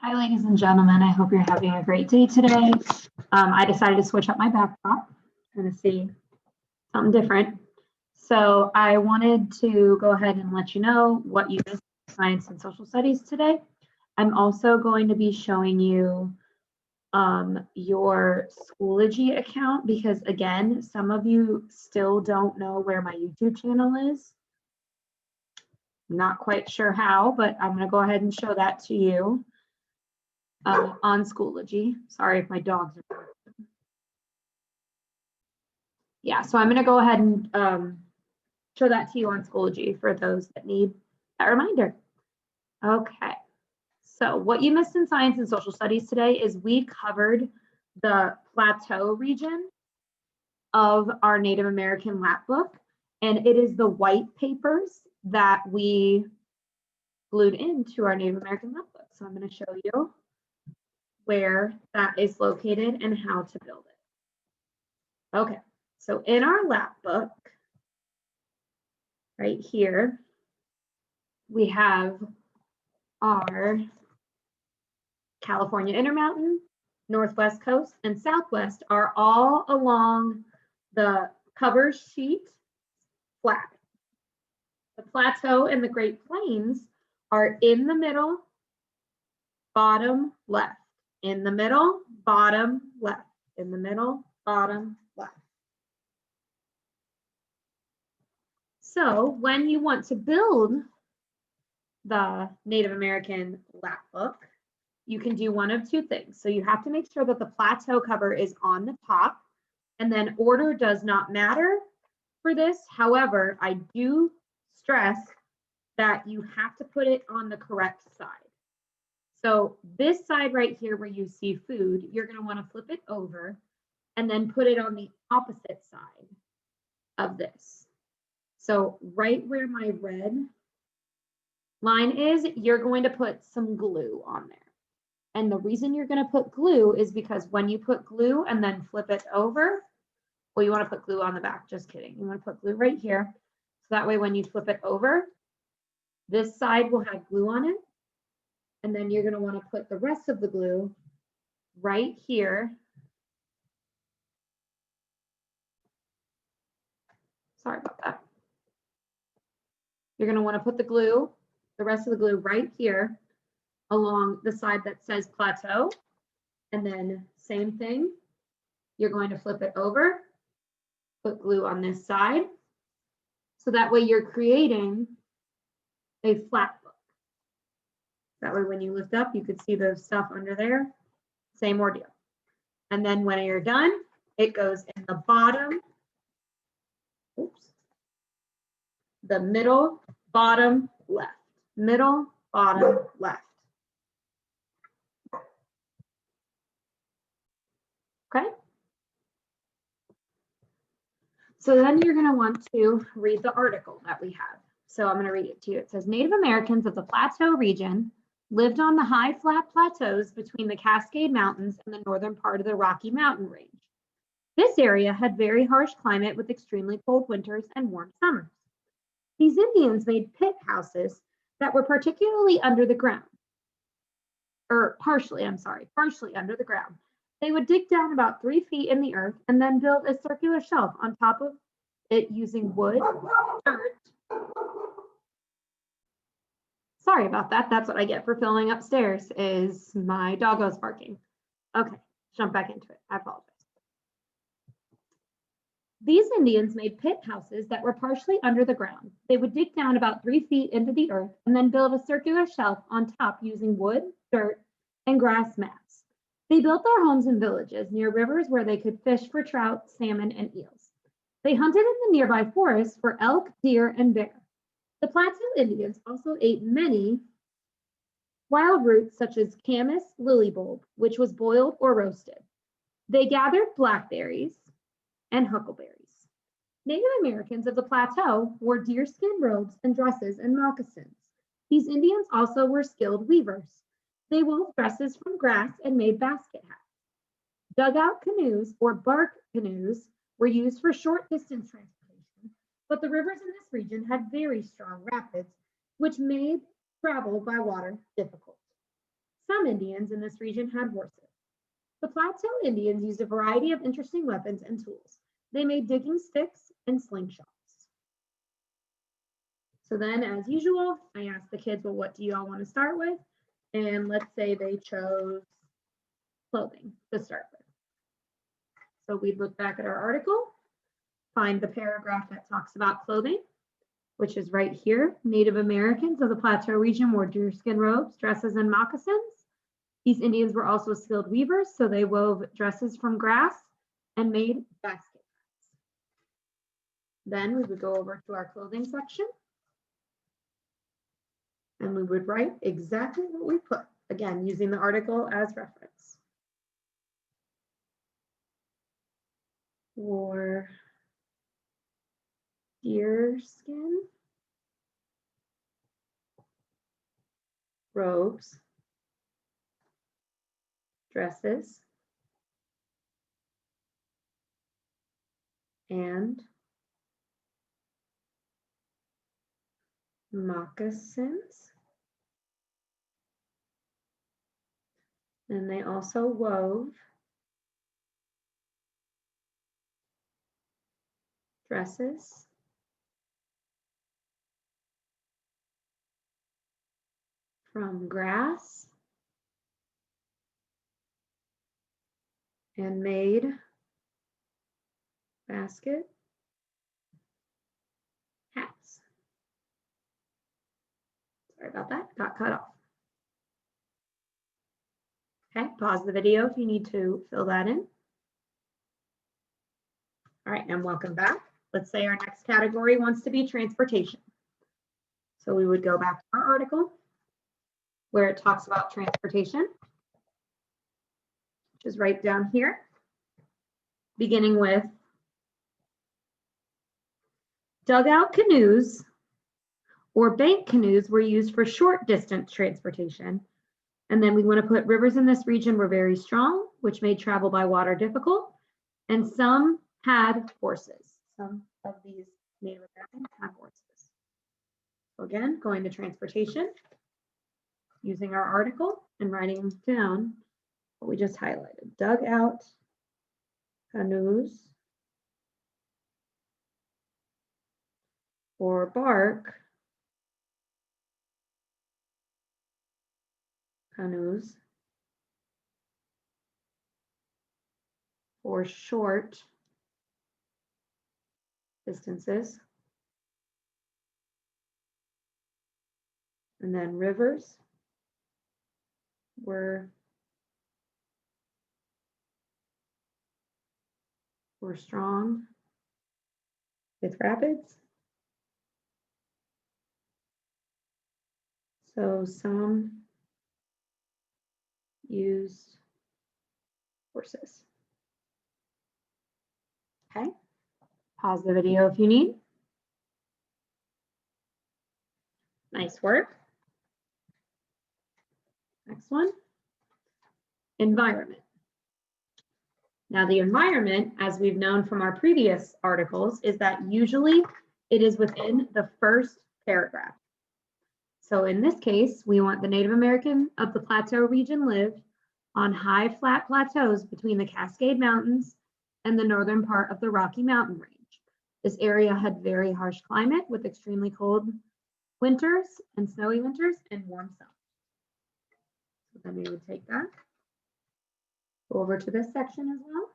Hi, ladies and gentlemen. I hope you're having a great day today. I decided to switch up my backdrop and see something different. So I wanted to go ahead and let you know what you missed in science and social studies today. I'm also going to be showing you your Schoology account because, again, some of you still don't know where my YouTube channel is. Not quite sure how, but I'm going to go ahead and show that to you. On Schoology. Sorry if my dogs are barking. Yeah, so I'm going to go ahead and show that to you on Schoology for those that need that reminder. Okay, so what you missed in science and social studies today is we covered the plateau region of our Native American lap book, and it is the white papers that we glued into our Native American lap book. So I'm going to show you where that is located and how to build it. Okay, so in our lap book, right here, we have our California Intermountain, Northwest Coast, and Southwest are all along the cover sheet flat. The plateau and the Great Plains are in the middle, bottom left. In the middle, bottom left. In the middle, bottom left. So when you want to build the Native American lap book, you can do one of two things. So you have to make sure that the plateau cover is on the top, and then order does not matter for this. However, I do stress that you have to put it on the correct side. So this side right here where you see food, you're going to want to flip it over and then put it on the opposite side of this. So right where my red line is, you're going to put some glue on there. And the reason you're going to put glue is because when you put glue and then flip it over, well, you want to put glue on the back, just kidding. You want to put glue right here. So that way when you flip it over, this side will have glue on it. And then you're going to want to put the rest of the glue right here. Sorry about that. You're going to want to put the glue, the rest of the glue right here along the side that says plateau. And then same thing, you're going to flip it over, put glue on this side. So that way you're creating a flat book. That way when you lift up, you could see the stuff under there. Same ordeal. And then when you're done, it goes in the bottom, the middle, bottom, left. Middle, bottom, left. Okay? So then you're going to want to read the article that we have. So I'm going to read it to you. It says, Native Americans of the Plateau region lived on the high flat plateaus between the Cascade Mountains and the northern part of the Rocky Mountain Range. This area had very harsh climate with extremely cold winters and warm summers. These Indians made pit houses that were partially under the ground, partially under the ground. They would dig down about 3 feet in the earth and then build a circular shelf on top of it using wood, dirt. Sorry about that. That's what I get for filming upstairs is my doggo's barking. Okay, jump back into it. I apologize. These Indians made pit houses that were partially under the ground. They would dig down about 3 feet into the earth and then build a circular shelf on top using wood, dirt, and grass mats. They built their homes in villages near rivers where they could fish for trout, salmon, and eels. They hunted in the nearby forests for elk, deer, and bear. The Plateau Indians also ate many wild roots such as camas lilybulb, which was boiled or roasted. They gathered blackberries and huckleberries. Native Americans of the plateau wore deerskin robes and dresses and moccasins. These Indians also were skilled weavers. They wove dresses from grass and made basket hats. Dugout canoes or bark canoes were used for short distance transportation, but the rivers in this region had very strong rapids, which made travel by water difficult. Some Indians in this region had horses. The Plateau Indians used a variety of interesting weapons and tools. They made digging sticks and slingshots. So then, as usual, I asked the kids, well, what do you all want to start with? And let's say they chose clothing to start with. So we'd look back at our article, find the paragraph that talks about clothing, which is right here. Native Americans of the Plateau region wore deerskin robes, dresses, and moccasins. These Indians were also skilled weavers, so they wove dresses from grass and made basket hats. Then we would go over to our clothing section, and we would write exactly what we put, again, using the article as reference. Wore deerskin robes, dresses, and moccasins. And they also wove dresses from grass and made basket hats. Sorry about that, got cut off. Okay, pause the video if you need to fill that in. All right, and welcome back. Let's say our next category wants to be transportation. So we would go back to our article where it talks about transportation, which is right down here, beginning with dugout canoes or bank canoes were used for short distance transportation. And then we want to put rivers in this region were very strong, which made travel by water difficult. And some had horses. Some of these Native Americans had horses. So again, going to transportation, using our article and writing down what we just highlighted. Dugout canoes or bark canoes for short distances. And then rivers were strong with rapids. So some used horses. Okay, pause the video if you need. Nice work. Next one, environment. Now the environment, as we've known from our previous articles, is that usually it is within the first paragraph. So in this case, we want the Native American of the Plateau region lived on high flat plateaus between the Cascade Mountains and the northern part of the Rocky Mountain Range. This area had very harsh climate with extremely cold winters and snowy winters and warm summers. So then we would take that, go over to this section as well.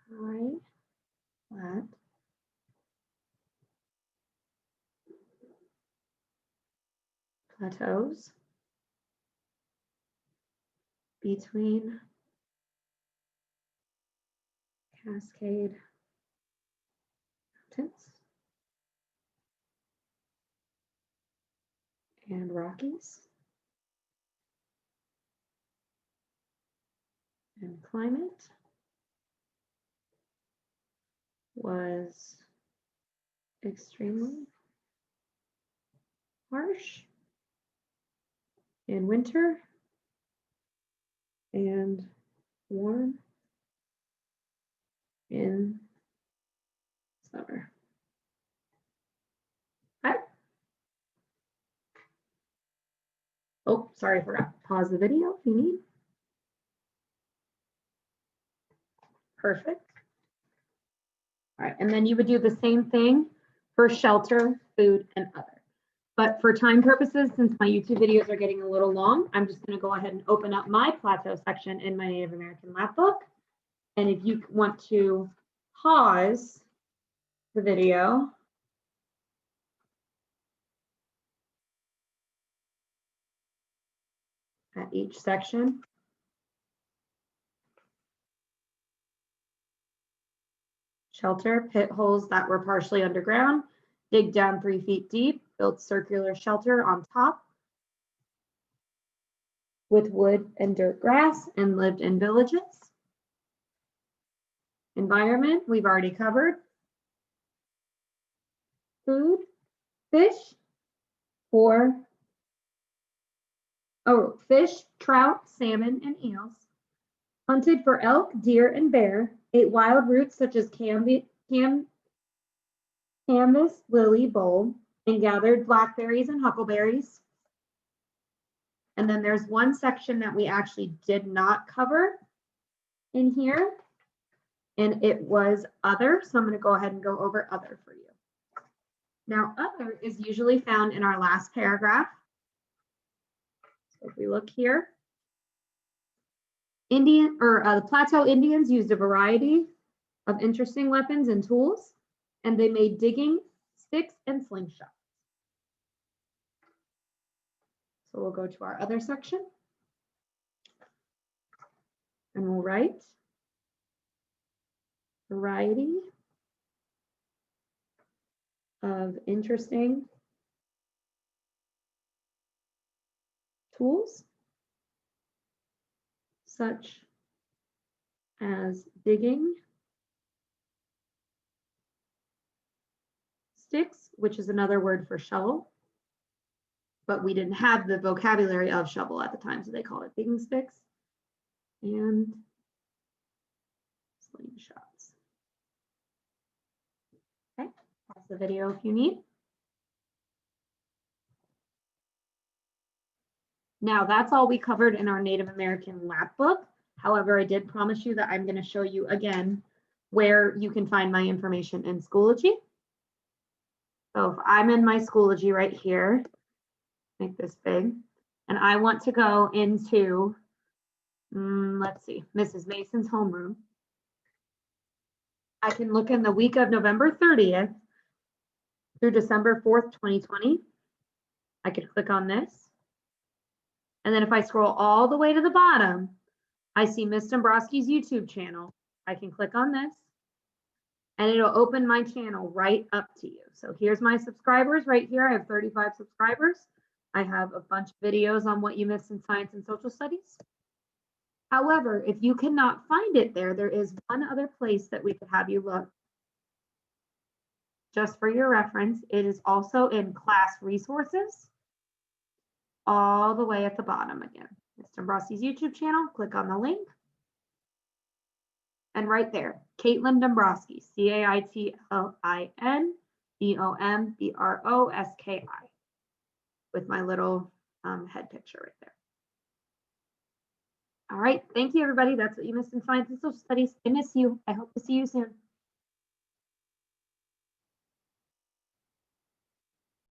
High flat plateaus between Cascade Mountains and Rockies, and climate was extremely harsh in winter and warm in summer. Okay. Oh, sorry, I forgot. Pause the video if you need. Perfect. All right, and then you would do the same thing for shelter, food, and other. But for time purposes, since my YouTube videos are getting a little long, I'm just going to go ahead and open up my plateau section in my Native American lap book. And if you want to pause the video, at each section. Shelter, pit holes that were partially underground, dig down 3 feet deep, built circular shelter on top with wood and dirt grass, and lived in villages. Environment, we've already covered. Food, fish, fish, trout, salmon, and eels. Hunted for elk, deer, and bear. Ate wild roots such as canvas, lily, bulb, and gathered blackberries and huckleberries. And then there's one section that we actually did not cover in here, and it was other. So I'm going to go ahead and go over other for you. Now, other is usually found in our last paragraph. So if we look here, the Plateau Indians used a variety of interesting weapons and tools, and they made digging sticks and slingshots. So we'll go to our other section, and we'll write variety of interesting tools, such as digging sticks, which is another word for shovel, but we didn't have the vocabulary of shovel at the time, so they called it digging sticks, and slingshots. Okay, pause the video if you need. Now that's all we covered in our Native American lap book. However, I did promise you that I'm going to show you again where you can find my information in Schoology. So if I'm in my Schoology right here, make this big, and I want to go into, let's see, Mrs. Mason's homeroom, I can look in the week of November 30th through December 4th, 2020. I could click on this. And then if I scroll all the way to the bottom, I see Miss Dombrowski's YouTube channel. I can click on this, and it'll open my channel right up to you. So here's my subscribers right here. I have 35 subscribers. I have a bunch of videos on what you missed in science and social studies. However, if you cannot find it there, there is one other place that we could have you look. Just for your reference, it is also in class resources, all the way at the bottom again. Miss Dombrowski's YouTube channel, click on the link. And right there, Caitlin Dombrowski, CAITLIN DOMBROSKI, with my little head picture right there. All right, thank you everybody. That's what you missed in science and social studies. I miss you. I hope to see you soon.